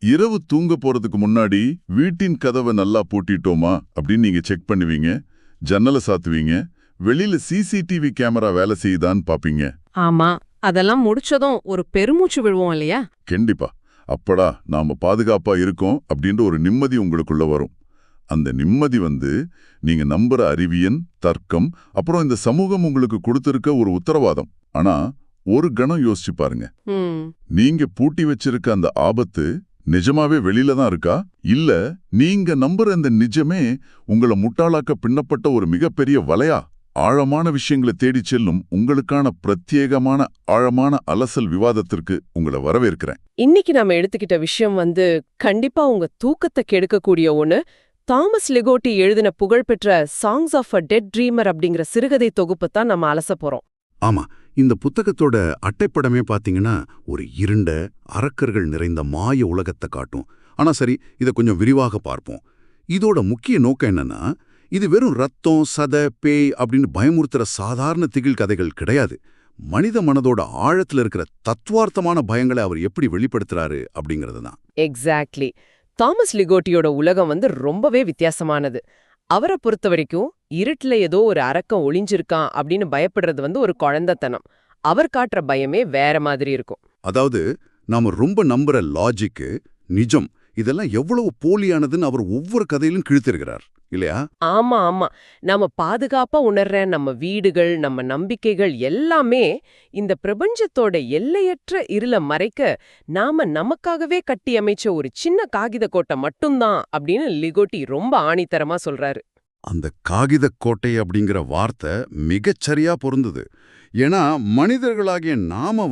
இரவு தூங்க போறதுக்கு முன்னாடி வீட்டின் கதவை நல்லா பூட்டிட்டோமா அப்படின்னு நீங்க செக் பண்ணுவீங்க. ஜன்னலை சாத்துவீங்க. வெளியில சிசிடிவி கேமரா வேலை செய்யுதான்னு பாப்பீங்க. ஆமா, அதெல்லாம் முடிச்சதும் ஒரு பெருமூச்சு விழுவோம் இல்லையா? கண்டிப்பா. அப்படா நாம பாதுகாப்பா இருக்கோம் அப்படின்ற ஒரு நிம்மதி உங்களுக்குள்ள வரும். அந்த நிம்மதி நீங்க நம்புற அறிவியல், தர்க்கம், அப்புறம் இந்த சமூகம் உங்களுக்கு கொடுத்திருக்க ஒரு உத்தரவாதம். ஆனா ஒரு கணம் யோசிச்சு பாருங்க. நீங்க பூட்டி வச்சிருக்க அந்த ஆபத்து நிஜமாவே வெளியில தான் இருக்கா? இல்ல நீங்க நம்புற இந்த நிஜமே உங்களை முட்டாளாக்க பின்னப்பட்ட ஒரு மிகப்பெரிய வலையா? ஆழமான விஷயங்களை தேடி செல்லும் உங்களுக்கான பிரத்யேகமான ஆழமான அலசல் விவாதத்திற்கு உங்களை வரவேற்கிறேன். இன்னைக்கு நாம எடுத்துக்கிட்ட விஷயம் கண்டிப்பா உங்க தூக்கத்தை கெடுக்கக்கூடிய ஒண்ணு. தாமஸ் லிகோட்டி எழுதின புகழ்பெற்ற songs of a dead dreamer அப்படிங்கிற சிறுகதை தொகுப்பு தான் நம்ம அலச போறோம். ஆமா, இந்த புத்தகத்தோட அட்டைப்படமே பாத்தீங்கன்னா ஒரு இருண்ட அரக்கர்கள் நிறைந்த மாய உலகத்தை காட்டும். ஆனா சரி, இதை கொஞ்சம் விரிவாக பார்ப்போம். இதோட முக்கிய நோக்கம் என்னன்னா, இது வெறும் ரத்தம், சத, பேய் அப்படின்னு பயமுறுத்துற சாதாரண திகில் கதைகள் கிடையாது. மனித மனதோட ஆழத்துல இருக்கிற தத்துவார்த்தமான பயங்களை அவர் எப்படி வெளிப்படுத்துறாரு அப்படிங்கிறது தான். எக்ஸாக்ட்லி. தாமஸ் லிகோட்டியோட உலகம் ரொம்பவே வித்தியாசமானது. அவரை பொறுத்த வரைக்கும் இருட்டுல ஏதோ ஒரு அரக்கம் ஒளிஞ்சிருக்கான் அப்படின்னு பயப்படுறது ஒரு குழந்தைத்தனம். அவர் காட்டுற பயமே வேற மாதிரி இருக்கும். அதாவது நாம ரொம்ப நம்புற லாஜிக்கு, நிஜம், இதெல்லாம் எவ்வளவு போலியானதுன்னு அவர் ஒவ்வொரு கதையிலும் கிழித்திருக்கிறார் இல்லையா? ஆமா ஆமா. நம்ம பாதுகாப்பா உணர்ற நம்ம வீடுகள், நம்ம நம்பிக்கைகள் எல்லாமே இந்த பிரபஞ்சத்தோட எல்லையற்ற இருள மறைக்க நாம நமக்காகவே கட்டி அமைச்ச ஒரு சின்ன காகித கோட்டை மட்டும்தான் அப்படின்னு லிகோட்டி ரொம்ப ஆணித்தரமா சொல்றாரு. அந்த காகித கோட்டை அப்படிங்கிற வார்த்தை மிகச்சரியா பொருந்தது. ஏன்னா மனிதர்களாகிய நாம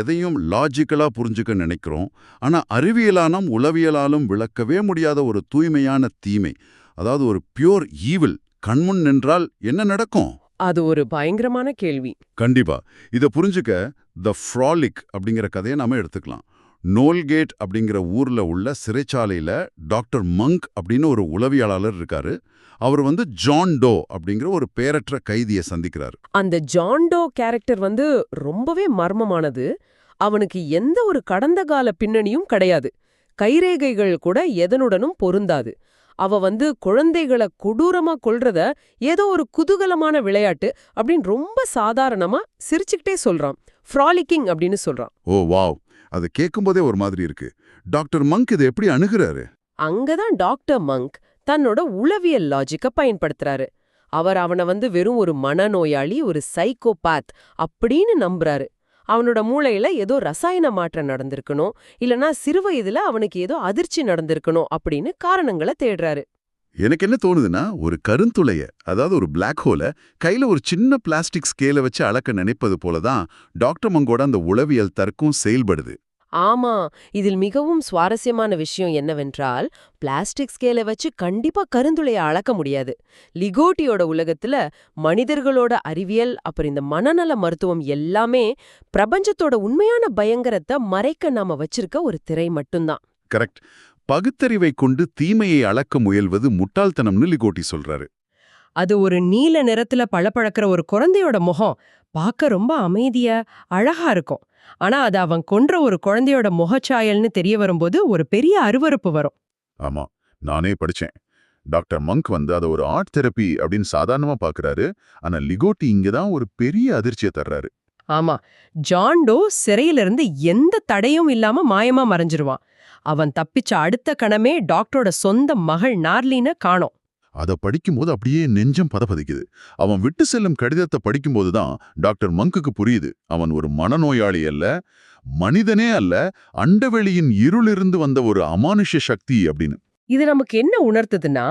எதையும் லாஜிக்கலா புரிஞ்சுக்க நினைக்கிறோம். ஆனா அறிவியலாலும் உளவியலாலும் விளக்கவே முடியாத ஒரு தூய்மையான தீமை, அதாவது ஒரு பியூர் ஈவில் கண்முன் நின்றால் என்ன நடக்கும்? அது ஒரு பயங்கரமான கேள்வி. கண்டிப்பா. இதை புரிஞ்சுக்க த ஃப்ராலிக் அப்படிங்கிற கதையை நாம எடுத்துக்கலாம். நோல்கேட் அப்படிங்கிற ஊர்ல உள்ள சிறைச்சாலையில டாக்டர் மங்க் அப்படின்னு ஒரு உளவியலாளர் இருக்காரு. அவர் ஜான் டோ அப்படிங்கிற ஒரு பேரற்ற கைதியை சந்திக்கிறார். அந்த ஜான் டோ கேரக்டர் ரொம்பவே மர்மமானது. அவனுக்கு எந்த ஒரு கடந்த கால பின்னணியும் கிடையாது. கைரேகைகள் கூட எதனுடனும் பொருந்தாது. அவ குழந்தைகளை கொடூரமா கொல்றத ஏதோ ஒரு குதூகலமான விளையாட்டு அப்படின்னு ரொம்ப சாதாரணமா சிரிச்சுக்கிட்டே சொல்றான். ஃப்ராலிக்கிங் அப்படின்னு சொல்றான். ஓ வாவ், அது கேட்கும்போதே ஒரு மாதிரி இருக்கு. டாக்டர் மங்க் இதை எப்படி அணுகுறாரு? அங்கதான் டாக்டர் மங்க் தன்னோட உளவியல் லாஜிக்க பயன்படுத்துறாரு. அவர் அவனை வெறும் ஒரு மனநோயாளி, ஒரு சைக்கோபாத் அப்படின்னு நம்புறாரு. அவனோட மூளையில ஏதோ ரசாயன மாற்றம் நடந்திருக்கணும், இல்லனா சிறுவயதுல அவனுக்கு ஏதோ அதிர்ச்சி நடந்திருக்கணும் அப்படின்னு காரணங்களை தேடுறாரு. எனக்கு என்ன தோணுதுன்னா, ஒரு கருந்துளைய, அதாவது ஒரு பிளாக் ஹோல கையில ஒரு சின்ன பிளாஸ்டிக் ஸ்கேலை வச்சு அளக்க நினைப்பது போலதான் டாக்டர் மங்கோட அந்த உளவியல் தர்க்கம் செயல்படுது. ஆமா, இதில் மிகவும் சுவாரஸ்யமான விஷயம் என்னவென்றால், பிளாஸ்டிக் ஸ்கேலை வச்சு கண்டிப்பா கருந்துளைய அளக்க முடியாது. லிகோட்டியோட உலகத்துல மனிதர்களோட அறிவியல், அப்புறம் இந்த மனநல மருத்துவம் எல்லாமே பிரபஞ்சத்தோட உண்மையான பயங்கரத்தை மறைக்க நாம வச்சிருக்க ஒரு திரை மட்டும்தான். கரெக்ட். பகுத்தறிவை கொண்டு தீமையை அளக்க முயல்வது முட்டாள்தனம்னு லிகோட்டி சொல்றாரு. அது ஒரு நீல நிறத்துல பளபளக்கிற ஒரு குழந்தையோட முகம் பார்க்க ரொம்ப அமைதியா அழகா இருக்கும். ஆனா அது அவன் கொன்ற ஒரு குழந்தையோட முகச்சாயல்னு தெரிய வரும்போது ஒரு பெரிய அருவருப்பு வரும். ஆமா, நானே படிச்சேன். டாக்டர் மங்க் அதை ஒரு ஆர்ட் தெரப்பி அப்படின்னு சாதாரணமா பாக்குறாரு. ஆனா லிகோட்டி இங்கதான் ஒரு பெரிய அதிர்ச்சியை தர்றாரு. ஆமா, ஜான் டோ சிறையிலிருந்து எந்த தடையும் இல்லாம மாயமா மறைஞ்சிருவான். அவன் தப்பிச்ச அடுத்த கணமே டாக்டரோட சொந்த மகள் நார்லின காணோம். அதை படிக்கும்போது அப்படியே நெஞ்சம் பதபதிக்குது. அவன் விட்டு செல்லும் கடிதத்தை படிக்கும்போது தான் டாக்டர் மங்குக்கு புரியுது, அவன் ஒரு மனநோயாளி அல்ல, மனிதனே அல்ல, அண்டவெளியின் இருளிருந்து வந்த ஒரு அமானுஷ்ய சக்தி அப்படின்னு. இது நமக்கு என்ன உணர்த்துதுன்னா,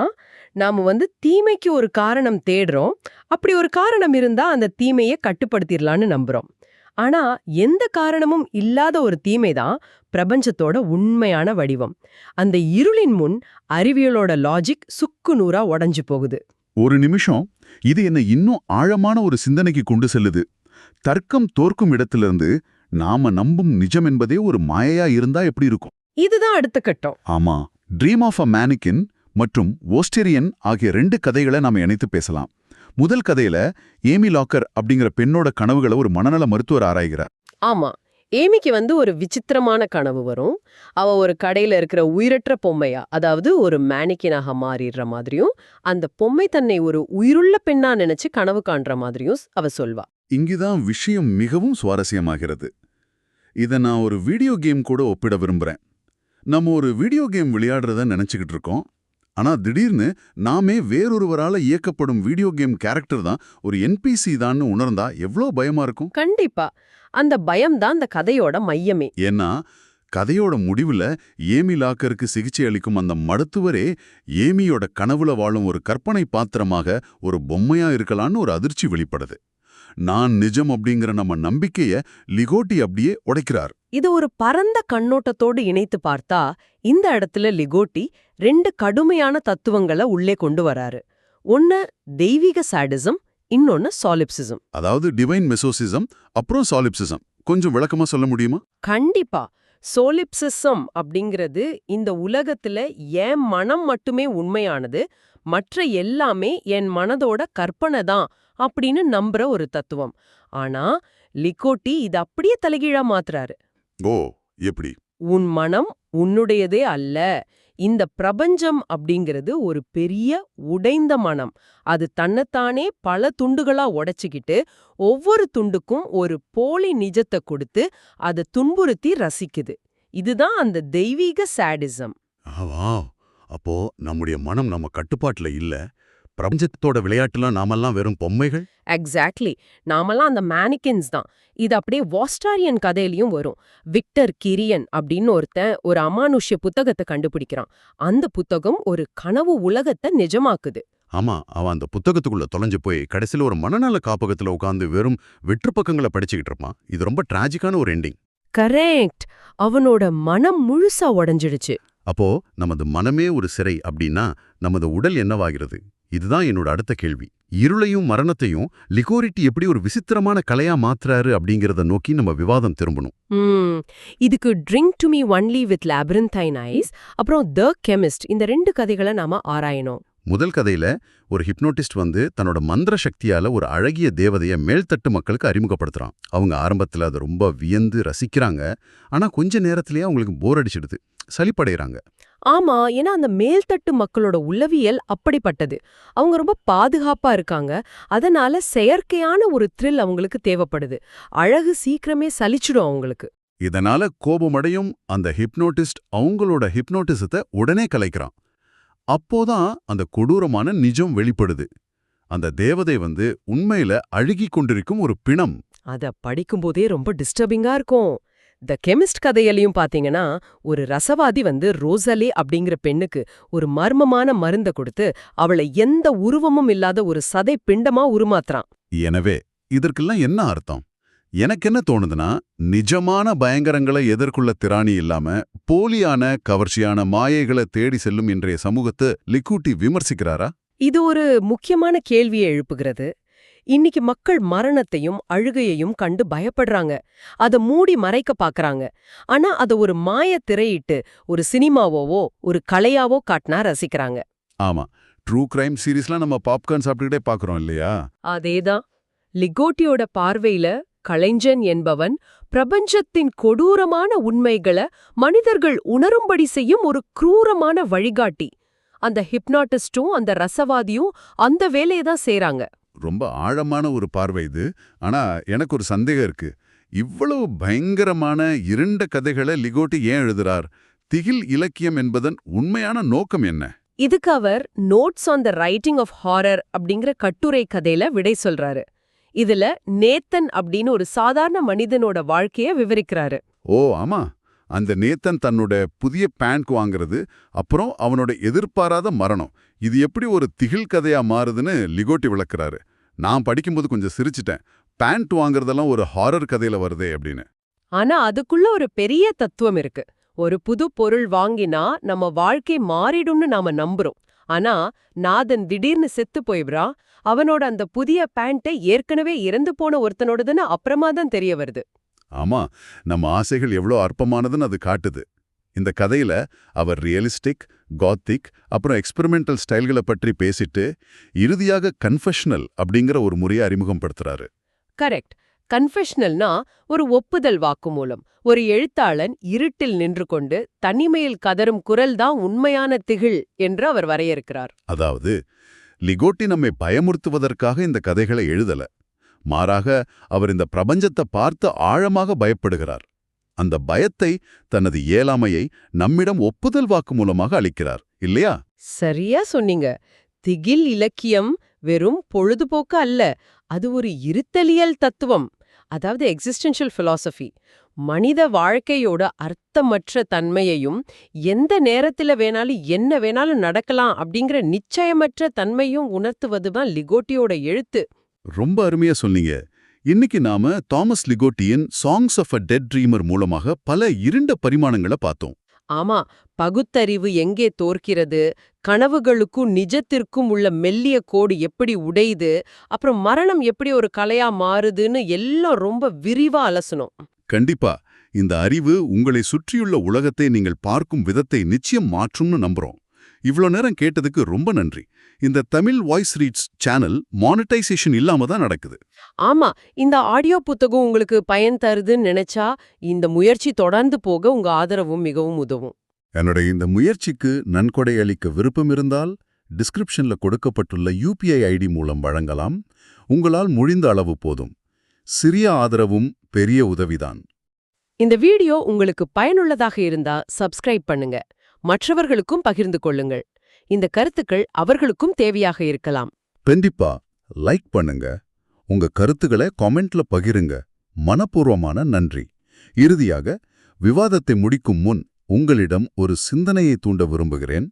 நாம தீமைக்கு ஒரு காரணம் தேடுறோம். அப்படி ஒரு காரணம் இருந்தா அந்த தீமையை கட்டுப்படுத்திடலான்னு நம்புறோம். ஆனா எந்த காரணமும் இல்லாத ஒரு தீமைதான் பிரபஞ்சத்தோட உண்மையான வடிவம். அந்த இருளின் முன் அறிவியலோட லாஜிக் சுக்கு நூறா உடைஞ்சு போகுது. ஒரு நிமிஷம், இது என்ன இன்னும் ஆழமான ஒரு சிந்தனைக்கு கொண்டு செல்லுது. தர்க்கம் தோற்கும் இடத்திலிருந்து நாம நம்பும் நிஜம் என்பதே ஒரு மாயையா இருந்தா எப்படி இருக்கும்? இதுதான் அடுத்த கட்டம். ஆமா, ட்ரீம் ஆஃப் அ மேனிக்கின் மற்றும் ஓஸ்டெரியன் ஆகிய 2 கதைகளை நாம இணைத்து பேசலாம். முதல் கதையில ஏமி லாக்கர் அப்படிங்கிற பெண்ணோட கனவுகளை ஒரு மனநல மருத்துவர் ஆராய்கிறார். ஆமா, ஏமிக்கு வந்து ஒரு விசித்திரமான கனவு வரும். அவ ஒரு கடையில இருக்கிற உயிரற்ற பொம்மையா, அதாவது ஒரு மேனிக்கினாக மாறிடுற மாதிரியும், அந்த பொம்மை தன்னை ஒரு உயிருள்ள பெண்ணா நினைச்சு கனவு காண்ற மாதிரியும் அவ சொல்வா. இங்குதான் விஷயம் மிகவும் சுவாரஸ்யமாகிறது. இதை நான் ஒரு வீடியோ கேம் கூட ஒப்பிட விரும்புறேன். நம்ம ஒரு வீடியோ கேம் விளையாடுறத நினைச்சுக்கிட்டு இருக்கோம். ஆனா திடீர்னு நாமே வேறொருவரால இயக்கப்படும் வீடியோ கேம் கேரக்டர் தான் ஒரு என்பிசி தான்னு உணர்ந்தா எவ்வளோ பயமா இருக்கும். கண்டிப்பா. அந்த பயம்தான் அந்த கதையோட மையமே. ஏன்னா கதையோட முடிவுல ஏமி லாக்கருக்கு சிகிச்சை அளிக்கும் அந்த மருத்துவரே ஏமியோட கனவுல வாழும் ஒரு கற்பனை பாத்திரமாக, ஒரு பொம்மையா இருக்கலான்னு ஒரு அதிர்ச்சி வெளிப்படுது. நான் நிஜம் அப்படிங்கிற நம்ம நம்பிக்கைய லிகோட்டி அப்படியே உடைக்கிறார். இது ஒரு பரந்த கண்ணோட்டத்தோடு இணைத்து பார்த்தா, இந்த இடத்துல லிகோட்டி 2 கடுமையான தத்துவங்களை உள்ளே கொண்டு வராரு. ஒன்னு தெய்வீக சாடிசம், இன்னொன்னு சாலிப்சிசம். அதாவது டிவைன் மெசோசிசம் அப்புறம் சாலிப்சிசம். கொஞ்சம் விளக்கமா சொல்ல முடியுமா? கண்டிப்பா. சோலிப்சிசம் அப்படிங்கிறது இந்த உலகத்துல என் மனம் மட்டுமே உண்மையானது, மற்ற எல்லாமே என் மனதோட கற்பனை தான் அப்படின்னு நம்புற ஒரு தத்துவம். ஆனா லிகோட்டி இது அப்படியே தலைகீழா மாத்துறாரு. ஓ, எப்படி? உன் மனம் உன்னுடையதே அல்ல. இந்த பிரபஞ்சம் அப்படிங்கிறது ஒரு பெரிய உடைந்த மனம். அது தன்னைத்தானே பல துண்டுகளா உடைச்சுக்கிட்டு, ஒவ்வொரு துண்டுக்கும் ஒரு போலி நிஜத்தை கொடுத்து அதை துன்புறுத்தி ரசிக்குது. இதுதான் அந்த தெய்வீக சாடிசம். ஆவா, அப்போ நம்முடைய மனம் நம்ம கட்டுப்பாட்டுல இல்ல. பிரபஞ்சத்தோட விளையாட்டுலாம் நாமெல்லாம் வெறும் பொம்மைகள். எக்ஸாக்ட்லி. நாமெல்லாம் அந்த மேனிகின்ஸ் தான். இது அப்படியே வாஸ்டாரியன் கதையிலயும் வரும். விக்டர் கிரியன் அப்படின்னு ஒருத்தன் ஒரு அமானுஷ்ய புத்தகத்தை கண்டுபிடிக்கிறான். அந்த புத்தகம் ஒரு கனவு உலகத்தை நிஜமாக்குது. ஆமா, அவன் அந்த புத்தகத்துக்குள்ள தொலைஞ்சு போய் கடைசில ஒரு மனநல காப்பகத்துல உட்கார்ந்து வெறும் வெற்று பக்கங்களை படிச்சுக்கிட்டு இருப்பான். இது ரொம்ப டிராஜிக்கான ஒரு எண்டிங். கரெக்ட். அவனோட மனம் முழுசா உடைஞ்சிடுச்சு. அப்போ நமது மனமே ஒரு சிறை அப்படின்னா நமது உடல் என்னவாகிறது? இதுதான் என்னோட அடுத்த கேள்வி. இருளையும் மரணத்தையும் லிகோரிட்டி எப்படி ஒரு விசித்திரமான கலையா மாத்துறாரு அப்படிங்கறத நோக்கி நம்ம விவாதம் திரும்பணும். இதுக்கு drink to me only with labyrinthine eyes, அப்புறம் த கெமிஸ்ட், இந்த 2 கதைகளை நாம ஆராயணும். முதல் கதையில ஒரு ஹிப்னோட்டிஸ்ட் தன்னோட மந்திர சக்தியால ஒரு அழகிய தேவதைய மேல்தட்டு மக்களுக்கு அறிமுகப்படுத்துறான். அவங்க ஆரம்பத்துல அதை ரொம்ப வியந்து ரசிக்கிறாங்க. ஆனா கொஞ்ச நேரத்திலேயே அவங்களுக்கு போர் அடிச்சிடுது, சலிப்படைறாங்க. ஆமா, ஏன்னா அந்த மேல்தட்டு மக்களோட உளவியல் அப்படிப்பட்டது. அவங்க ரொம்ப பாதுகாப்பா இருக்காங்க. அதனால செயற்கையான ஒரு த்ரில் அவங்களுக்கு தேவைப்படுது. அழகு சீக்கிரமே சலிச்சிடும் அவங்களுக்கு. இதனால கோபமடையும் அந்த ஹிப்னோட்டிஸ்ட் அவங்களோட ஹிப்னோட்டிசத்தை உடனே கலைக்கிறான். அப்போதான் அந்த கொடூரமான நிஜம் வெளிப்படுது. அந்த தேவதை உண்மையில அழுகிக் கொண்டிருக்கும் ஒரு பிணம். அத படிக்கும்போதே ரொம்ப டிஸ்டர்பிங்கா இருக்கும். த கெமிஸ்ட் கதையிலையும் பாத்தீங்கன்னா, ஒரு ரசவாதி ரோசலே அப்படிங்கிற பெண்ணுக்கு ஒரு மர்மமான மருந்த கொடுத்து அவளை எந்த உருவமும் இல்லாத ஒரு சதை பிண்டமா உருமாத்துறான். எனவே இதற்கெல்லாம் என்ன அர்த்தம்? எனக்கு என்ன தோணுதுன்னா, நிஜமான பயங்கரங்களை எதிர்கொள்ள திராணி இல்லாம போலியான கவர்ச்சியான மாயைகளை தேடி செல்லும் இன்றைய சமூகத்தை லிகோட்டி விமர்சிக்கிறாரா? இது ஒரு முக்கியமான கேள்வியை எழுப்புகிறது. இன்னைக்கு மக்கள் மரணத்தையும் அழுகையையும் கண்டு பயப்படுறாங்க. அத மூடி மறைக்க பாக்குறாங்க. ஆனா அத ஒரு மாய திரையிட்டு ஒரு சினிமாவோவோ ஒரு கலையாவோ காட்டினா ரசிக்கிறாங்க. ஆமா, ட்ரூ கிரைம் சீரீஸ்லாம் நம்ம பாப்கார்ன் சாப்பிட்டுக்கிட்டே பாக்குறோம் இல்லையா? அதேதான். லிகோட்டியோட பார்வையில கலைஞன் என்பவன் பிரபஞ்சத்தின் கொடூரமான உண்மைகளை மனிதர்கள் உணரும்படி செய்யும் ஒரு क्रूரமான வழிகாட்டி. அந்த ஹிப்னாட்டிஸ்டும் அந்த ரசவாதியும் அந்த வேலையை தான் செய்றாங்க. ரொம்ப ஆழமான ஒரு பார்வை இது. ஆனா எனக்கு ஒரு சந்தேகம் இருக்கு. இவ்வளவு பயங்கரமான இருண்ட கதைகளை லிகோட்டி ஏன் எழுதுறார்? திகில் இலக்கியம் என்பதன் உண்மையான நோக்கம் என்ன? இதுக்கு அவர் notes on the writing of horror அப்படிங்கிற கட்டுரை கதையில விடை சொல்றாரு. இதுல நேத்தன் அப்படின்னு ஒரு சாதாரண மனிதனோட வாழ்க்கைய விவரிக்கிறாரு. ஓ ஆமா, அந்த நேத்தன் தன்னோட புதிய பேண்ட் வாங்குறது, அப்புறம் அவனோட எதிர்பாராத மரணம், இது எப்படி ஒரு திகில் கதையா மாறுதுன்னு லிகோட்டி விளக்குறாரு. நான் படிக்கும்போது கொஞ்சம் சிரிச்சிட்டேன். பேண்ட் வாங்குறதெல்லாம் ஒரு ஹாரர் கதையில வருதே அப்படின்னு. ஆனா அதுக்குள்ள ஒரு பெரிய தத்துவம் இருக்கு. ஒரு புது பொருள் வாங்கினா நம்ம வாழ்க்கை மாறிடும்னு நாம நம்புறோம். ஆனா நாதன் திடீர்னு செத்து போய்விறான். அவனோட அந்த புதிய பேண்ட்டை ஏற்கனவே இறந்து போன ஒருத்தனோடதுன்னு அப்புறமா தான் தெரிய வருது. ஆமா, நம்ம ஆசைகள் எவ்வளோ அற்பமானதுன்னு அது காட்டுது. இந்த கதையில அவர் ரியலிஸ்டிக், காத்திக், அப்புறம் எக்ஸ்பெரிமெண்டல் ஸ்டைல்களை பற்றி பேசிட்டு இறுதியாக கன்ஃபெஷனல் அப்படிங்கிற ஒரு முறையை அறிமுகப்படுத்துறாரு. கரெக்ட். கன்ஃபெஷனல்னா ஒரு ஒப்புதல் வாக்குமூலம். ஒரு எழுத்தாளன் இருட்டில் நின்று கொண்டு தனிமையில் கதரும் குரல் தான் உண்மையான திகில் என்று அவர் வரையறுக்கிறார். அதாவது லிகோட்டி நம்மை பயமுறுத்துவதற்காக இந்த கதைகளை எழுதல. மாறாக அவர் இந்த பிரபஞ்சத்தை பார்த்து ஆழமாக பயப்படுகிறார். அந்த பயத்தை, தனது இயலாமையை நம்மிடம் ஒப்புதல் வாக்கு மூலமாக அளிக்கிறார், இல்லையா? சரியா சொன்னீங்க. திகில் இலக்கியம் வெறும் பொழுதுபோக்கு அல்ல, அது ஒரு இருத்தலியல் தத்துவம். அதாவது எக்ஸிஸ்டென்ஷியல் பிலாசபி. மனித வாழ்க்கையோட அர்த்தமற்ற தன்மையையும் எந்த நேரத்துல வேணாலும் என்ன வேணாலும் நடக்கலாம் அப்படிங்கிற நிச்சயமற்ற தன்மையும் உணர்த்துவதுதான் லிகோட்டியோட எழுத்து. ரொம்ப அருமையா சொன்னீங்க. இன்னைக்கு நாம தாமஸ் லிகோட்டியின் songs of a dead dreamer மூலமாக பல இருண்ட பரிமாணங்களை பார்த்தோம். ஆமா, பகுத்தறிவு எங்கே தோற்கிறது, கனவுகளுக்கும் நிஜத்திற்கும் உள்ள மெல்லிய கோடு எப்படி உடையுது, அப்புறம் மரணம் எப்படி ஒரு கலையா மாறுதுன்னு எல்லாம் ரொம்ப விரிவா அலசணும். கண்டிப்பா இந்த அறிவு உங்களை சுற்றியுள்ள உலகத்தை நீங்கள் பார்க்கும் விதத்தை நிச்சயம் மாற்றும்னு நம்புறோம். இவ்ளோ நேரம் கேட்டதுக்கு ரொம்ப நன்றி. இந்த Tamil voice reads channel monetisation இல்லாம தான் நடக்குது. ஆமா, இந்த ஆடியோ புத்தகம் உங்களுக்கு பயன் தருதுன்னு நினைச்சா இந்த முயற்சி தொடர்ந்து போக உங்க ஆதரவும் மிகவும் உதவும். என்னுடைய இந்த முயற்சிக்கு நன்கொடை அளிக்க விருப்பம் இருந்தால் டிஸ்கிரிப்ஷன்ல கொடுக்கப்பட்டுள்ள UPI ID மூலம் வழங்கலாம். உங்களால் முடிந்த அளவு போதும். சிறிய ஆதரவும் பெரிய உதவிதான். இந்த வீடியோ உங்களுக்கு பயனுள்ளதாக இருந்தா சப்ஸ்கிரைப் பண்ணுங்க, மற்றவர்களுக்கும் பகிர்ந்து கொள்ளுங்கள். இந்த கருத்துக்கள் அவர்களுக்கும் தேவையாக இருக்கலாம். கண்டிப்பா லைக் பண்ணுங்க, உங்க கருத்துக்களை காமெண்ட்ல பகிருங்க. மனப்பூர்வமான நன்றி. இறுதியாக விவாதத்தை முடிக்கும் முன் உங்களிடம் ஒரு சிந்தனையை தூண்ட விரும்புகிறேன்.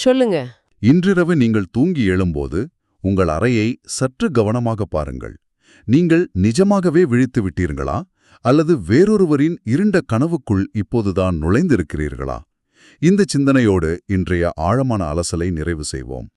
சொல்லுங்க. இன்றிரவு நீங்கள் தூங்கி எழும்போது உங்கள் அறையை சற்று கவனமாக பாருங்கள். நீங்கள் நிஜமாகவே விழித்து விட்டீர்களா அல்லது வேறொருவரின் இருண்ட கனவுக்குள் இப்போதுதான் நுழைந்திருக்கிறீர்களா? இந்த சிந்தனையோடு இன்றைய ஆழமான அலசலை நிறைவு செய்வோம்.